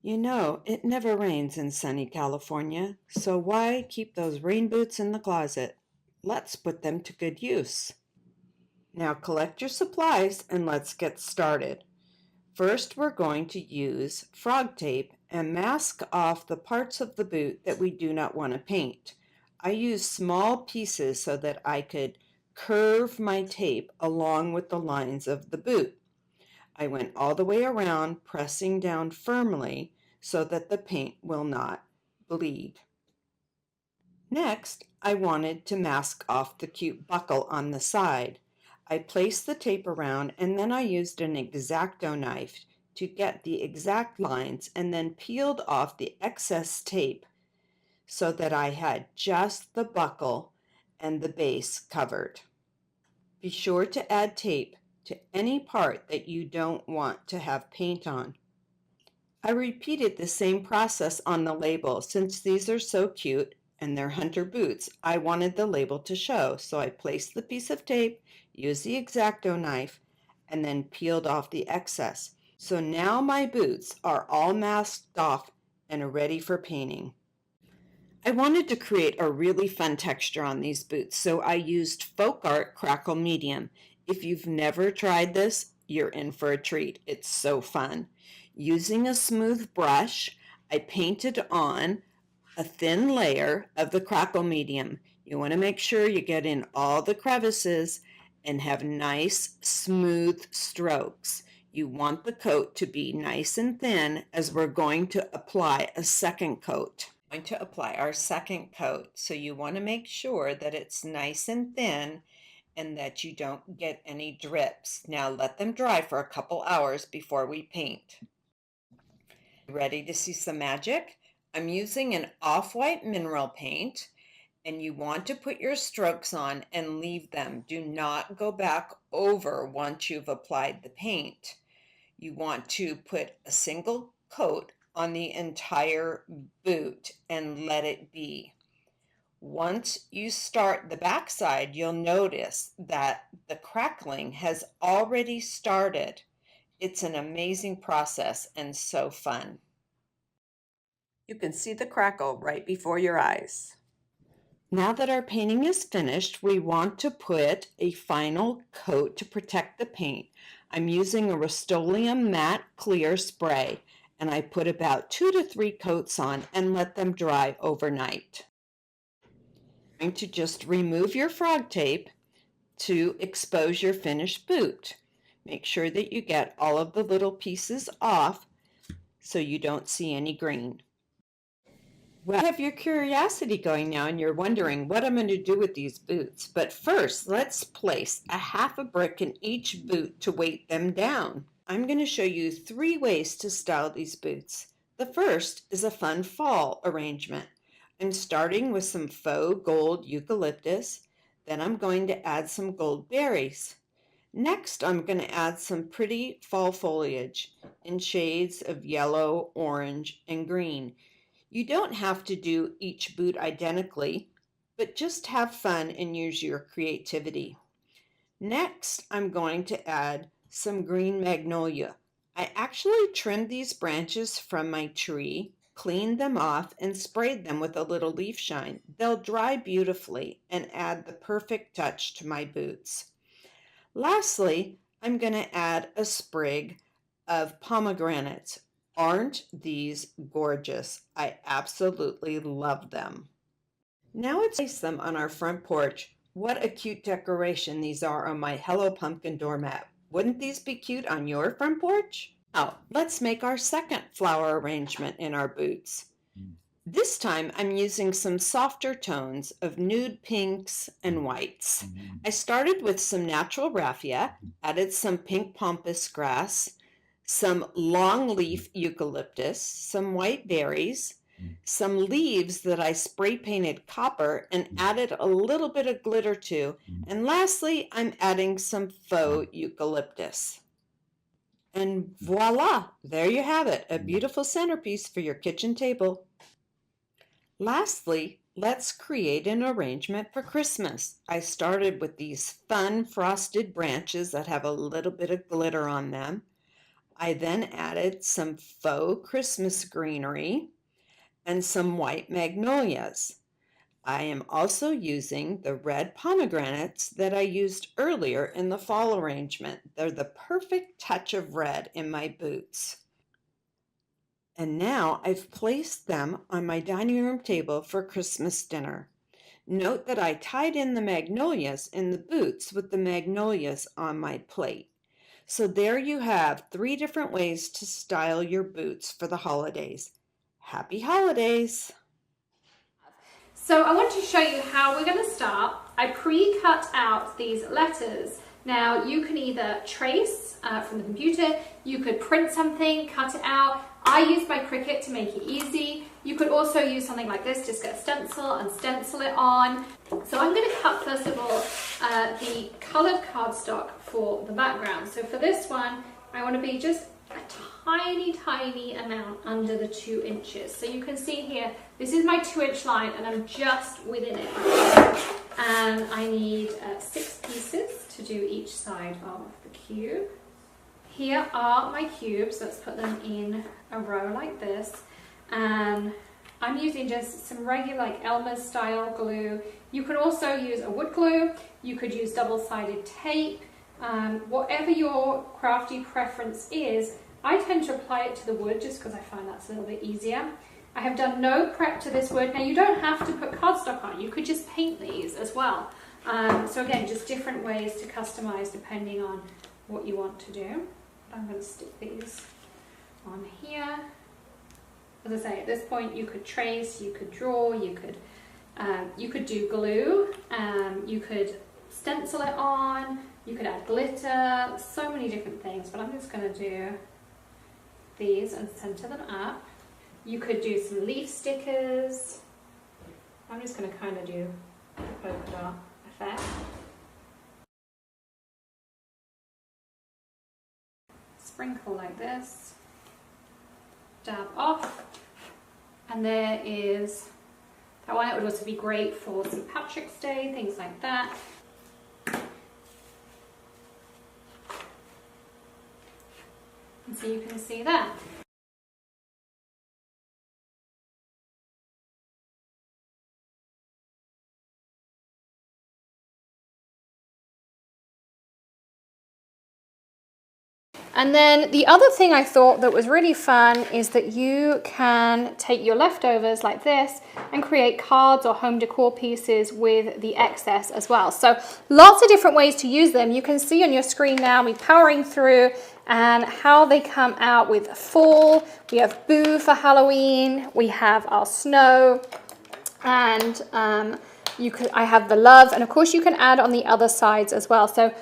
You know, it never rains in sunny California, so why keep those rain boots in the closet? Let's put them to good use. Now collect your supplies and let's get started. First, we're going to use frog tape and mask off the parts of the boot that we do not want to paint. I used small pieces so that I could curve my tape along with the lines of the boot. I went all the way around, pressing down firmly so that the paint will not bleed. Next, I wanted to mask off the cute buckle on the side. I placed the tape around and then I used an X-Acto knife to get the exact lines and then peeled off the excess tape so that I had just the buckle and the base covered. Be sure to add tape to any part that you don't want to have paint on. I repeated the same process on the label. Since these are so cute and they're hunter boots, I wanted the label to show. So I placed the piece of tape, used the X-Acto knife, and then peeled off the excess. So now my boots are all masked off and ready for painting. I wanted to create a really fun texture on these boots, so I used Folk Art Crackle Medium. If you've never tried this, you're in for a treat. It's so fun. Using a smooth brush, I painted on a thin layer of the Crackle Medium. You want to make sure you get in all the crevices and have nice, smooth strokes. You want the coat to be nice and thin as we're going to apply a second coat. Going to apply our second coat, so you want to make sure that it's nice and thin and that you don't get any drips. Now let them dry for a couple hours before we paint. Ready to see some magic? I'm using an off-white mineral paint, and you want to put your strokes on and leave them. Do not go back over once you've applied the paint. You want to put a single coat on the entire boot and let it be. Once you start the backside, you'll notice that the crackling has already started. It's an amazing process and so fun. You can see the crackle right before your eyes. Now that our painting is finished, we want to put a final coat to protect the paint. I'm using a Rust-Oleum matte clear spray, and I put about 2 to 3 coats on and let them dry overnight. I'm going to just remove your frog tape to expose your finished boot. Make sure that you get all of the little pieces off so you don't see any green. Well, you have your curiosity going now and you're wondering what I'm going to do with these boots. But first, let's place a half a brick in each boot to weight them down. I'm going to show you 3 ways to style these boots. The first is a fun fall arrangement. I'm starting with some faux gold eucalyptus. Then I'm going to add some gold berries. Next, I'm going to add some pretty fall foliage in shades of yellow, orange, and green. You don't have to do each boot identically, but just have fun and use your creativity. Next, I'm going to add some green magnolia. I actually trimmed these branches from my tree, cleaned them off, and sprayed them with a little leaf shine. They'll dry beautifully and add the perfect touch to my boots. Lastly, I'm going to add a sprig of pomegranates. Aren't these gorgeous? I absolutely love them. Now let's place them on our front porch. What a cute decoration these are on my Hello Pumpkin doormat. Wouldn't these be cute on your front porch? Now, let's make our second flower arrangement in our boots. This time I'm using some softer tones of nude pinks and whites. I started with some natural raffia, added some pink pampas grass, some long leaf eucalyptus, some white berries, some leaves that I spray painted copper and added a little bit of glitter to, and lastly I'm adding some faux eucalyptus. And voila, there you have it, a beautiful centerpiece for your kitchen table. Lastly, let's create an arrangement for Christmas. I started with these fun frosted branches that have a little bit of glitter on them. I then added some faux Christmas greenery and some white magnolias. I am also using the red pomegranates that I used earlier in the fall arrangement. They're the perfect touch of red in my boots. And now I've placed them on my dining room table for Christmas dinner. Note that I tied in the magnolias in the boots with the magnolias on my plate. So there you have 3 different ways to style your boots for the holidays. Happy holidays! So I want to show you how we're going to start. I pre-cut out these letters. Now you can either trace from the computer, you could print something, cut it out. I used my Cricut to make it easy. You could also use something like this, just get a stencil and stencil it on. So I'm going to cut first of all the coloured cardstock for the background. So for this one, I want to be just a tiny amount under the 2 inches. So you can see here, this is my 2-inch line and I'm just within it. And I need 6 pieces to do each side of the cube. Here are my cubes. Let's put them in a row like this. And I'm using just some regular like Elmer's style glue. You can also use a wood glue. You could use double-sided tape. Whatever your crafty preference is, I tend to apply it to the wood just because I find that's a little bit easier. I have done no prep to this wood. Now you don't have to put cardstock on, you could just paint these as well. So again, just different ways to customize depending on what you want to do. I'm going to stick these on here. As I say, at this point you could trace, you could draw, you could do glue, you could stencil it on, you could add glitter, so many different things, but I'm just going to do these and center them up. You could do some leaf stickers. I'm just going to kind of do a polka dot effect. Sprinkle like this, dab off, and there is that one. It would also be great for St. Patrick's Day, things like that. And so you can see that. And then the other thing I thought that was really fun is that you can take your leftovers like this and create cards or home decor pieces with the excess as well. So lots of different ways to use them. You can see on your screen now me powering through and how they come out with fall. We have Boo for Halloween, we have our snow, and I have the love, and of course you can add on the other sides as well. So